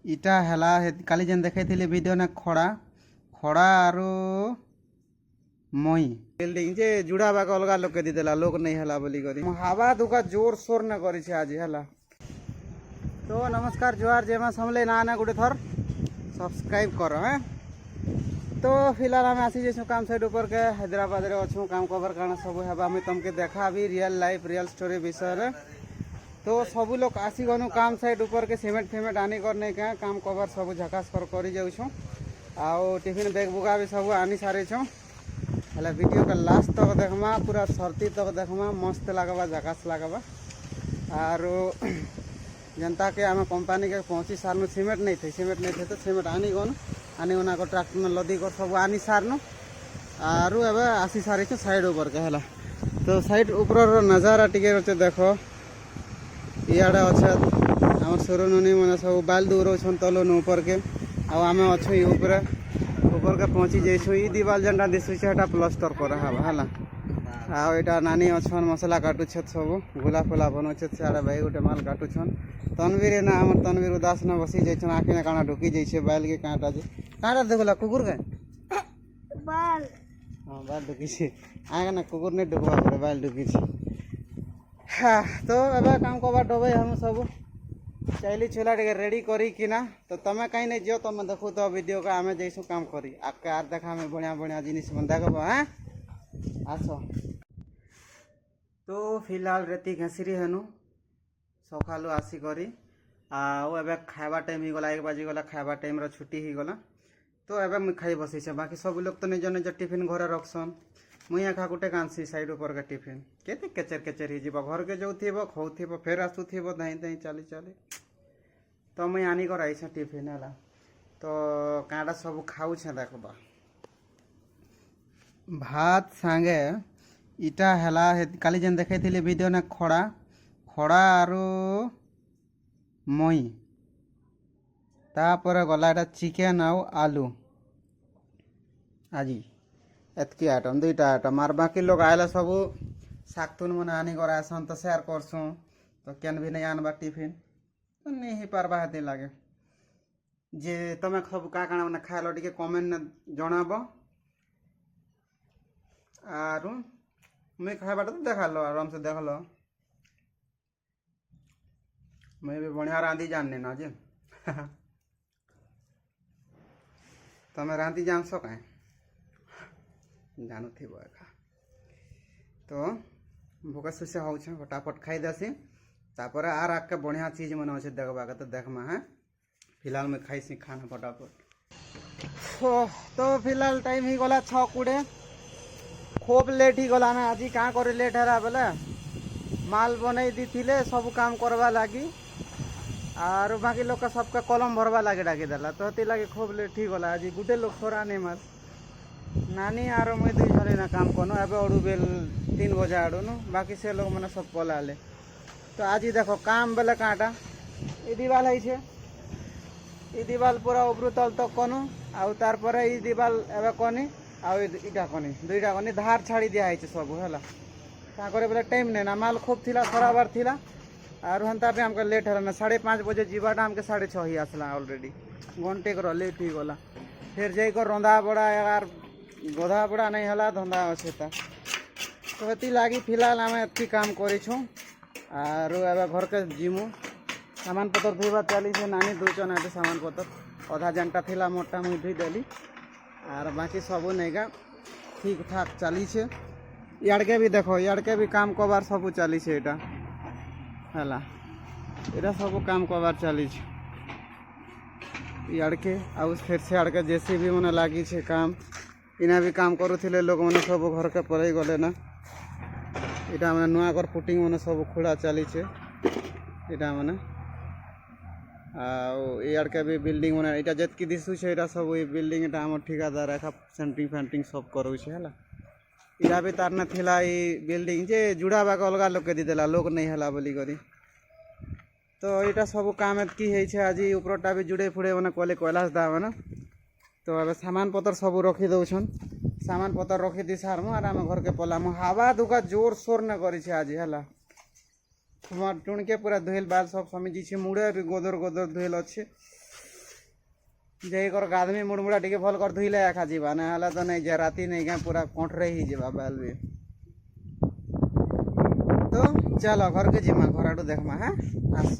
इटा हेला काली जेन देखी वीडियो ने खड़ा खड़ा आरो मई बिल्डिंग जे जुड़ा बाग अलग लोक के दीदेला लोक नहीं हला बोली करी हवा दुका जोर सोर न करी छे आज हला। तो नमस्कार जुआर जेमा समले ना ना गुटे थर सब्सक्राइब करो हैं। तो फिलहाल आम आसी जाइछू काम साइड ऊपर के हैदराबाद रे अच्छू काम कवर काना सब हेबा मैं तुमके देखा भी रियल लाइफ रियल स्टोरी विषय रे। तो सब लोग आसी गनु काम साइड ऊपर के सीमेंट फिमेंट आनी करने का काम कवर सब झकास कर जाऊँ आउ टिफिन बैग बुगा भी सब आनी सारी छूँ हेल्ला वीडियो का लास्ट तक देखमा पूरा सर्ती तक देखमा मस्त लगवा झकास लगवा आर जनता के आम कंपनी के पहुँची सारनु सीमेंट नहीं थे तो सीमेंट आनी गनु आनी उना को ट्रैक्टर में लदी कर सब आनी सारनु आरु एबे आसी सारी छूँ साइड ऊपर के हेला। तो साइड ऊपर नजारा टिके देखो इे अच्छे आम सुरुनुनी मैंने सब बाल दूर तलन ऊपर के आम अच्छे ऊपर के पहुँची जाइछू ई दीवाल जेनटा दिशुचे प्लास्टर कराहबा है आईटा नानी अच्छन मसला काटुछे सब गुला फुला बनौछे सियाड़े भाई गोटे माल काटुछन तनवीर ना आम तनवीर उदास न बसी जाइछन आखि ने काना ढुकी जाइछे बाल के कांटा जे कांटा देखला कुकुर के बाल हां बाल ढुकी छे आगे ना कुकुर ने ढुकवा पड़े बाल ढुकी छे। हाँ तो अब काम कबा डबे हम सब चैली चूल्हा टे रेडी करी कि ना तो तुम्हें कहीं नहीं जो तुम देखो तो वीडियो का आम जैसु काम करी आके आर देखा में बढ़िया बढ़िया जिनिस देखब हाँ आस। तो फिलहाल रेती घेसरी हेनु सकालू आसिक आबे खावा टाइम ही गला 1 बाजी गला खावा टाइम रो छुट्टी ही गला। तो एबे मुई खाई बसी बाकी सब लोग तो निज निज टिफिन घरे रखसन मुई एका गोटे कांसी साइड ऊपर के टिफिन केते केचर केचर ही जीव घर के जो थीबो खाउथीबो फेर आसुथीबो दाई दाई चली चली तो मुई आनी कर आइछ टिफिन हला। तो कांटा सब खाऊ छे देखबा भात सांगे इटा हेला काली जेन देखी वीडियो ने खड़ा खड़ा आरो मई तापर गला एटा चिकेन आउ आलू आजी एतकी आइटम 2टा आइटम आर बाकी लोग आएला सब शाकतुन मन आनी कर आसन तो शेयर करसूँ तो केन भी नहीं आनबा टिफिन तो नहीं ही पारबा हेती लागे जे तमे सब का काना मन खाइल टिके कमेंट ने जणाबो आर मैं खाइबाटा तो देखालो आराम से देखलो मैं भी बढ़िया रांधी जानने ना जे तमे रांधी जान सो काए जानू थी एका। तो भोका सुसे हो फटाफट खाई देसी तापर आर आके बढ़िया चीज मन अच्छे देखबा के तो देखमा है। फिलहाल मैं खाई खाना फटाफट। तो फिलहाल टाइम ही गला 6:20 खूब लेट ही गला ना आज क्या कर लेट है बोले माल बनई दी थिले सब काम करवा लगी आर बाकी लोग सबका कलम भरवा लगे डाकी देला तो हती लगे खूब लेट ही गला आज गुटे लोग थोड़ा नहीं माल नानी आरो मुई 2 जने ना काम कनो एबे अड़ू बेल 3 बजे आड़ू नु बाकी से लोग मैंने सब पलाले। तो आज देखो काम बेले कांटा ई दीवाल है छे ई दीवाल पूरा उपरू तल तक कनु आउ तार पर ई दीवाल एबे कनी आउ इटा कनी 2टा कनी धार छाड़ी दिया है सब है का करे बोले टाइम नहीं ना माल खूब थिला खराबार थिला आर हंता पे हमके लेट है ना 5:30 बजे जीवाटा हमके 6:30 ही आसला ऑलरेडी घंटे कर लेट ही गला फिर जाई कर रंधा बड़ा यार गोधा बड़ा नहीं हला धंधा अच्छे तो हती लगी फिलहाल आम एति काम करूँ आर एबे घर के जीमु सामान पतर धोवा चली से नानी धोचन आज सामान पतर अधा जेनटा थिला मोटा मुई धोई देली आर बाकी सब नहींगा ठीक ठाक चली छे। इड़के भी देखो इड़के भी काम कबार सब चली छे एटा हला एटा सब काम कबार चली छे इड़के आउ फिर से अड़के जेसीबी मने लागी छे काम इना भी काम करुथिले लोग मैंने सब घर के पड़े गले ना इटा मैंने नुआ कर फुटिंग मैंने सब खुला चली छे इटा मैंने आड़के भी बिल्डिंग मैंने इटा जेतकी दिशु छे इटा सब ई बिल्डिंग इटा हमर ठिकादार एका सेंटिंग फेंटिंग सब करू छे हला इटा भी तार न थिला ई बिल्डिंग जे जुड़ा बाग अलगा लोग के दीदेला लोग नहीं हला बोली करी। तो इटा सब काम एतकी है छे आज ऊपरटा भी जुड़े फुड़े मैंने कले कैलाश दा मैंने तो अब सामान पतर सब रखी दौन सामान पतर रखी दी सार आर आम घर के पलाम हवा दुका जोर सोर न करी आज है टुणके पूरा धोल बाल सब समिजी मुड़े भी गोदर गोदर धोल अच्छे ଯାଇକର ଗାଧମି ମୁଡ଼ମୁଡ଼ା ଟିକେ ଭଲ କରି ଧୋଇଲେ ଏକା ଯିବା ନା ହେଲେ ତ ନାଇଁ ଯେ ରାତି ନେଇ କାଁ ପୁରା କଣ୍ଠରେ ହେଇଯିବା ବେଲ ବି ତ ଚାଲ ଘରକେ ଯିମା ଘର ଆଡ଼ୁ ଦେଖମା। ହଁ ଆସ।